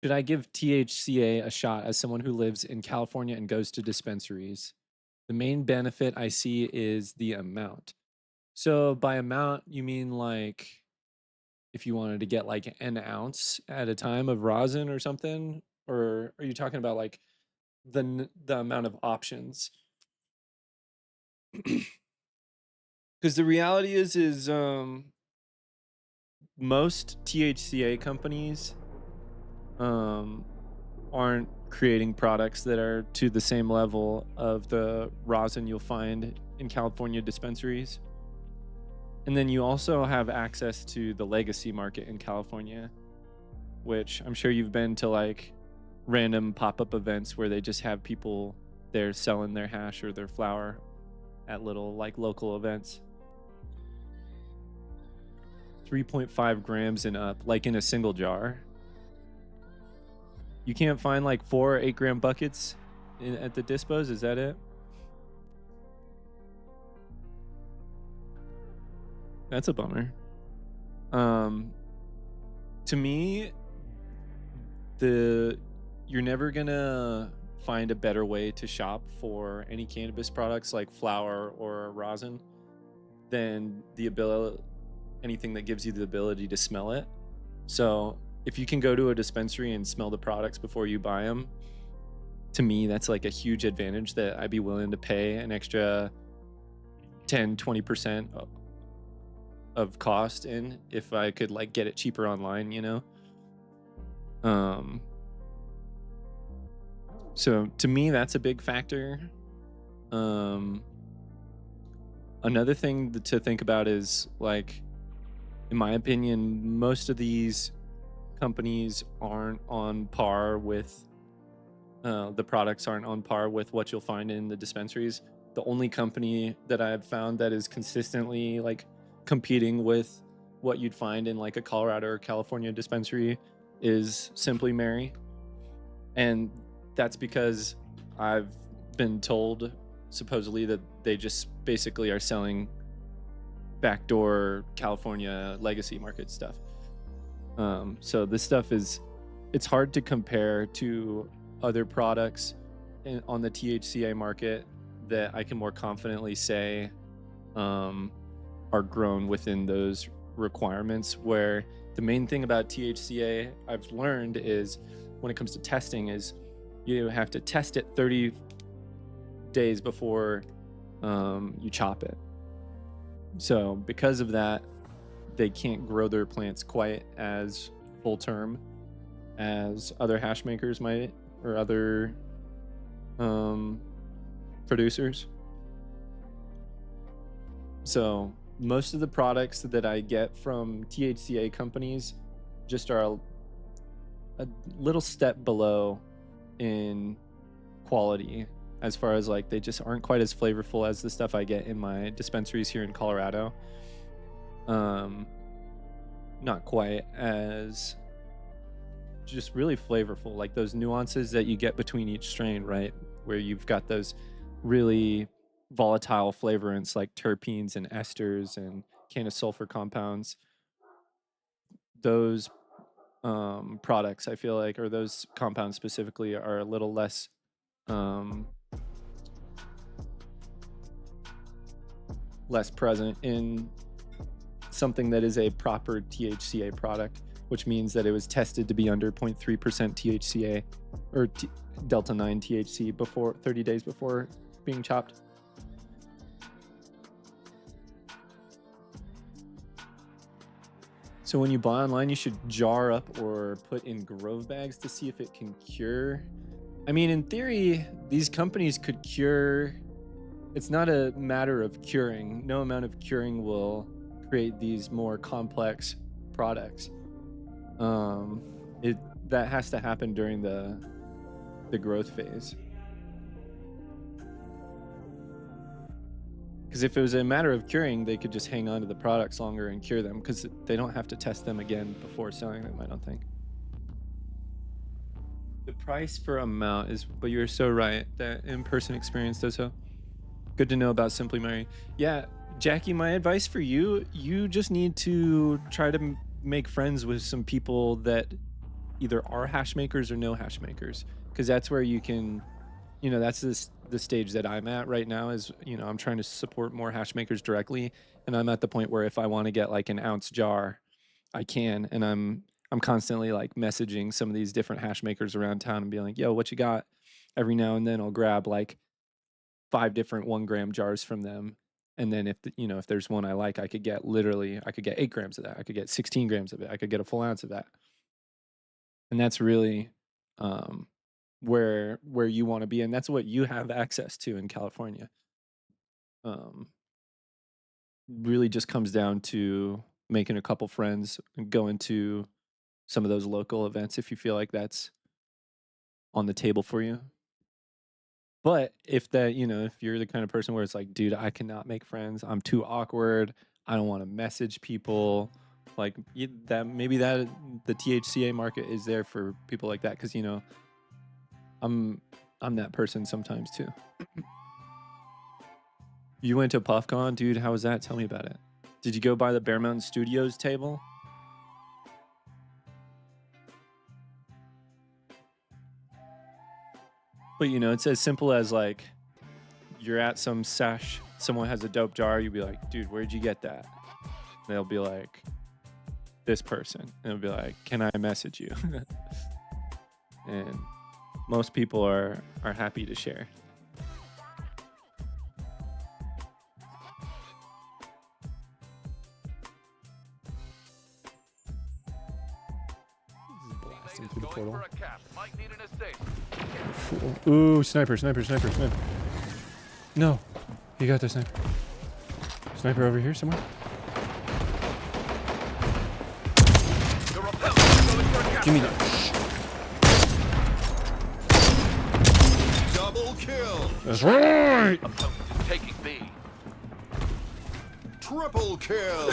Should I give THCA a shot as someone who lives in California and goes to dispensaries? The main benefit I see is the amount. So by amount, you mean like if you wanted to get like an ounce at a time of rosin or something? Or are you talking about like the amount of options? Because the reality is most THCA companies um aren't creating products that are to the same level of the rosin you'll find in California dispensaries. And then you also have access to the legacy market in California, which I'm sure you've been to like random pop up events where they just have people there selling their hash or their flower at little like local events. 3.5 grams and up, like in a single jar. You can't find like 4 or 8 gram buckets at the dispos. Is that it? That's a bummer. Um, to me, the you're never gonna find a better way to shop for any cannabis products like flower or rosin than the ability anything that gives you the ability to smell it. So if you can go to a dispensary and smell the products before you buy them, to me that's like a huge advantage that I'd be willing to pay an extra 10-20% of cost in if I could like get it cheaper online. Um so to me that's a big factor. Um Another thing to think about is like in my opinion most of these companies aren't on par with the products aren't on par with what you'll find in the dispensaries. The only company that I've found that is consistently like competing with what you'd find in like a Colorado or California dispensary is Simply Mary. And that's because I've been told supposedly that they just basically are selling backdoor California legacy market stuff. So this stuff it's hard to compare to other products on the THCA market that I can more confidently say um, are grown within those requirements. Where the main thing about THCA I've learned is when it comes to testing is you have to test it 30 days before you chop it. So because of that, they can't grow their plants quite as full term as other hash makers might or other um, producers. So most of the products that I get from THCA companies just are a little step below in quality as far as like they just aren't quite as flavorful as the stuff I get in my dispensaries here in Colorado. Um, Not quite as just really flavorful, like those nuances that you get between each strain, right? Where you've got those really volatile flavorants like terpenes and esters and can of sulfur compounds. Those products, I feel like, or those compounds specifically, are a little um, less present in something that is a proper THCA product, which means that it was tested to be under 0.3% THCA or Delta 9 THC before 30 days before being chopped. So when you buy online, you should jar up or put in grove bags to see if it can cure. I mean, in theory, these companies could cure. It's not a matter of curing. No amount of curing will create these more complex products. It that has to happen during the growth phase. Because if it was a matter of curing, they could just hang on to the products longer and cure them because they don't have to test them again before selling them, I don't think. The price per amount is, but you're so right. That in-person experience does so. Good to know about Simply Mary. Yeah, Jackie, my advice for you, you just need to try to make friends with some people that either are hash makers or no hash makers, because that's where you can, that's the stage that I'm at right now is, I'm trying to support more hash makers directly, and I'm at the point where if I want to get like an ounce jar, I can, and I'm constantly like messaging some of these different hash makers around town and being like, "Yo, what you got?" Every now and then I'll grab like 5 different 1 gram jars from them, and then if there's one I like, I could get 8 grams of that, I could get 16 grams of it, I could get a full ounce of that, and that's really um, where you want to be, and that's what you have access to in California. Um, really just comes down to making a couple friends and going to some of those local events if you feel like that's on the table for you. But if you're the kind of person where it's like, dude, I cannot make friends, I'm too awkward, I don't want to message people, like that maybe that the THCA market is there for people like that, because I'm I'm that person sometimes too. You went to PuffCon, dude. How was that? Tell me about it. Did you go by the Bear Mountain Studios table? But it's as simple as like you're at some sesh, someone has a dope jar, you'd be like, dude, where'd you get that? They'll be like, this person. And it'll be like, can I message you? And most people are happy to share. Blasting through the portal. Ooh, sniper. No, you got this sniper. Sniper over here somewhere. Give me that. Double kill. That's right. Opponent is taking B. Triple kill.